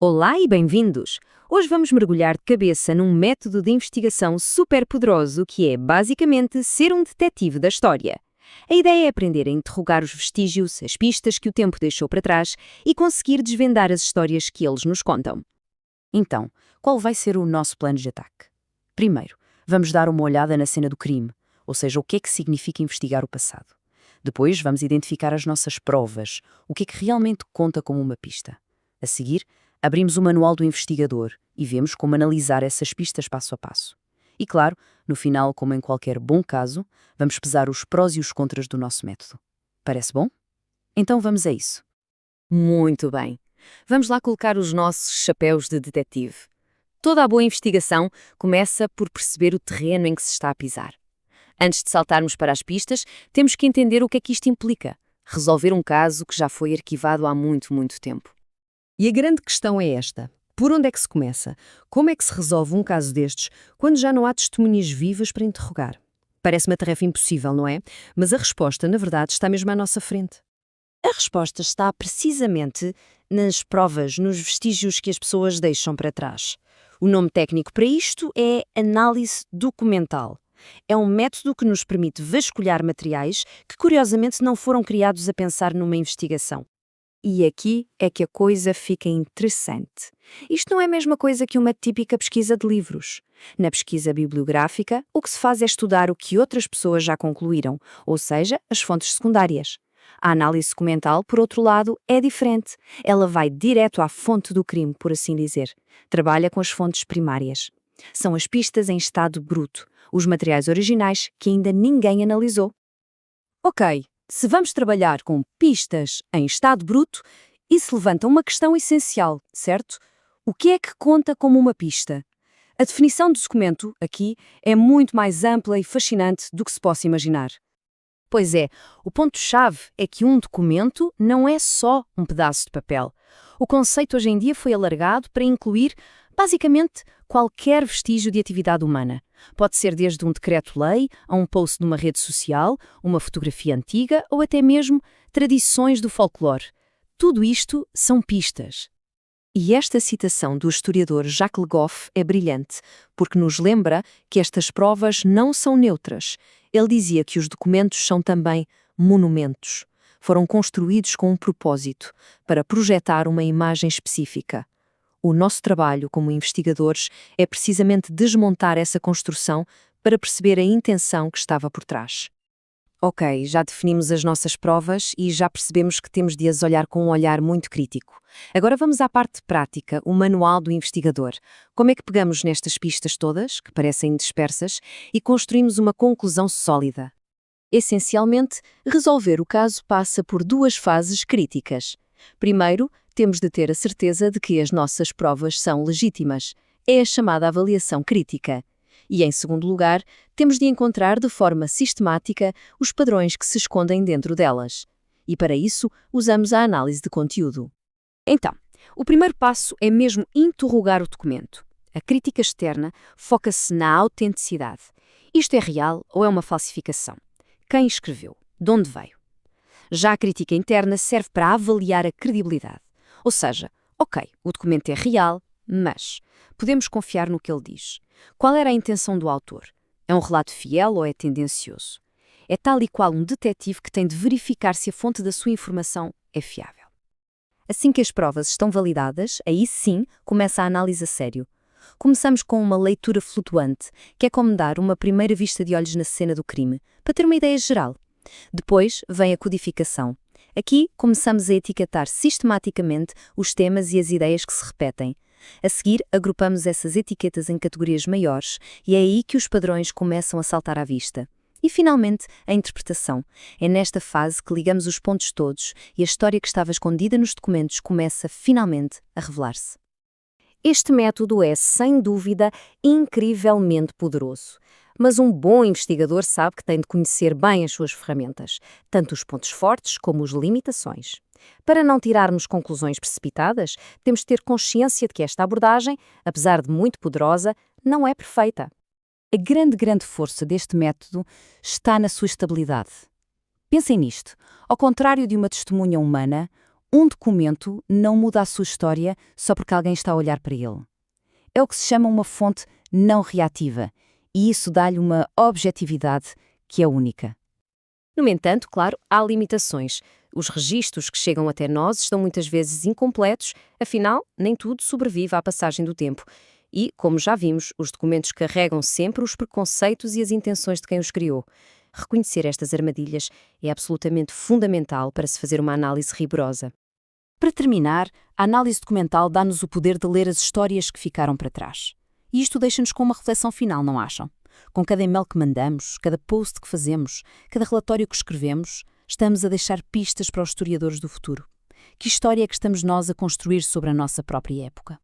Olá e bem-vindos! Hoje vamos mergulhar de cabeça num método de investigação super poderoso que é, basicamente, ser um detetive da história. A ideia é aprender a interrogar os vestígios, as pistas que o tempo deixou para trás e conseguir desvendar as histórias que eles nos contam. Então, qual vai ser o nosso plano de ataque? Primeiro, vamos dar uma olhada na cena do crime, ou seja, o que é que significa investigar o passado. Depois, vamos identificar as nossas provas, o que é que realmente conta como uma pista. A seguir, abrimos o manual do investigador e vemos como analisar essas pistas passo a passo. E claro, no final, como em qualquer bom caso, vamos pesar os prós e os contras do nosso método. Parece bom? Então vamos a isso. Muito bem! Vamos lá colocar os nossos chapéus de detetive. Toda a boa investigação começa por perceber o terreno em que se está a pisar. Antes de saltarmos para as pistas, temos que entender o que é que isto implica. Resolver um caso que já foi arquivado há muito, muito tempo. E a grande questão é esta. Por onde é que se começa? Como é que se resolve um caso destes quando já não há testemunhas vivas para interrogar? Parece uma tarefa impossível, não é? Mas a resposta, na verdade, está mesmo à nossa frente. A resposta está precisamente nas provas, nos vestígios que as pessoas deixam para trás. O nome técnico para isto é análise documental. É um método que nos permite vasculhar materiais que, curiosamente, não foram criados a pensar numa investigação. E aqui é que a coisa fica interessante. Isto não é a mesma coisa que uma típica pesquisa de livros. Na pesquisa bibliográfica, o que se faz é estudar o que outras pessoas já concluíram, ou seja, as fontes secundárias. A análise documental, por outro lado, é diferente. Ela vai direto à fonte do crime, por assim dizer. Trabalha com as fontes primárias. São as pistas em estado bruto, os materiais originais que ainda ninguém analisou. Ok, se vamos trabalhar com pistas em estado bruto, isso levanta uma questão essencial, certo? O que é que conta como uma pista? A definição do documento, aqui, é muito mais ampla e fascinante do que se possa imaginar. Pois é, o ponto-chave é que um documento não é só um pedaço de papel. O conceito hoje em dia foi alargado para incluir, basicamente, qualquer vestígio de atividade humana. Pode ser desde um decreto-lei a um post numa rede social, uma fotografia antiga ou até mesmo tradições do folclore. Tudo isto são pistas. E esta citação do historiador Jacques Le Goff é brilhante, porque nos lembra que estas provas não são neutras. Ele dizia que os documentos são também monumentos. Foram construídos com um propósito, para projetar uma imagem específica. O nosso trabalho como investigadores é precisamente desmontar essa construção para perceber a intenção que estava por trás. Ok, já definimos as nossas provas e já percebemos que temos de as olhar com um olhar muito crítico. Agora vamos à parte prática, o manual do investigador. Como é que pegamos nestas pistas todas, que parecem dispersas, e construímos uma conclusão sólida? Essencialmente, resolver o caso passa por duas fases críticas. Primeiro, temos de ter a certeza de que as nossas provas são legítimas. É a chamada avaliação crítica. E, em segundo lugar, temos de encontrar de forma sistemática os padrões que se escondem dentro delas. E, para isso, usamos a análise de conteúdo. Então, o primeiro passo é mesmo interrogar o documento. A crítica externa foca-se na autenticidade. Isto é real ou é uma falsificação? Quem escreveu? De onde veio? Já a crítica interna serve para avaliar a credibilidade. Ou seja, ok, o documento é real, mas podemos confiar no que ele diz. Qual era a intenção do autor? É um relato fiel ou é tendencioso? É tal e qual um detetive que tem de verificar se a fonte da sua informação é fiável. Assim que as provas estão validadas, aí sim começa a análise a sério. Começamos com uma leitura flutuante, que é como dar uma primeira vista de olhos na cena do crime, para ter uma ideia geral. Depois vem a codificação. Aqui começamos a etiquetar sistematicamente os temas e as ideias que se repetem. A seguir, agrupamos essas etiquetas em categorias maiores e é aí que os padrões começam a saltar à vista. E, finalmente, a interpretação. É nesta fase que ligamos os pontos todos e a história que estava escondida nos documentos começa, finalmente, a revelar-se. Este método é, sem dúvida, incrivelmente poderoso. Mas um bom investigador sabe que tem de conhecer bem as suas ferramentas, tanto os pontos fortes como as limitações. Para não tirarmos conclusões precipitadas, temos de ter consciência de que esta abordagem, apesar de muito poderosa, não é perfeita. A grande força deste método está na sua estabilidade. Pensem nisto. Ao contrário de uma testemunha humana, Um documento não muda a sua história só porque alguém está a olhar para ele. É o que se chama uma fonte não reativa, e isso dá-lhe uma objetividade que é única. No entanto, claro, há limitações. Os registros que chegam até nós estão muitas vezes incompletos, afinal, nem tudo sobrevive à passagem do tempo. E, como já vimos, os documentos carregam sempre os preconceitos e as intenções de quem os criou. Reconhecer estas armadilhas é absolutamente fundamental para se fazer uma análise rigorosa. Para terminar, a análise documental dá-nos o poder de ler as histórias que ficaram para trás. E isto deixa-nos com uma reflexão final, não acham? Com cada e-mail que mandamos, cada post que fazemos, cada relatório que escrevemos, estamos a deixar pistas para os historiadores do futuro. Que história é que estamos nós a construir sobre a nossa própria época?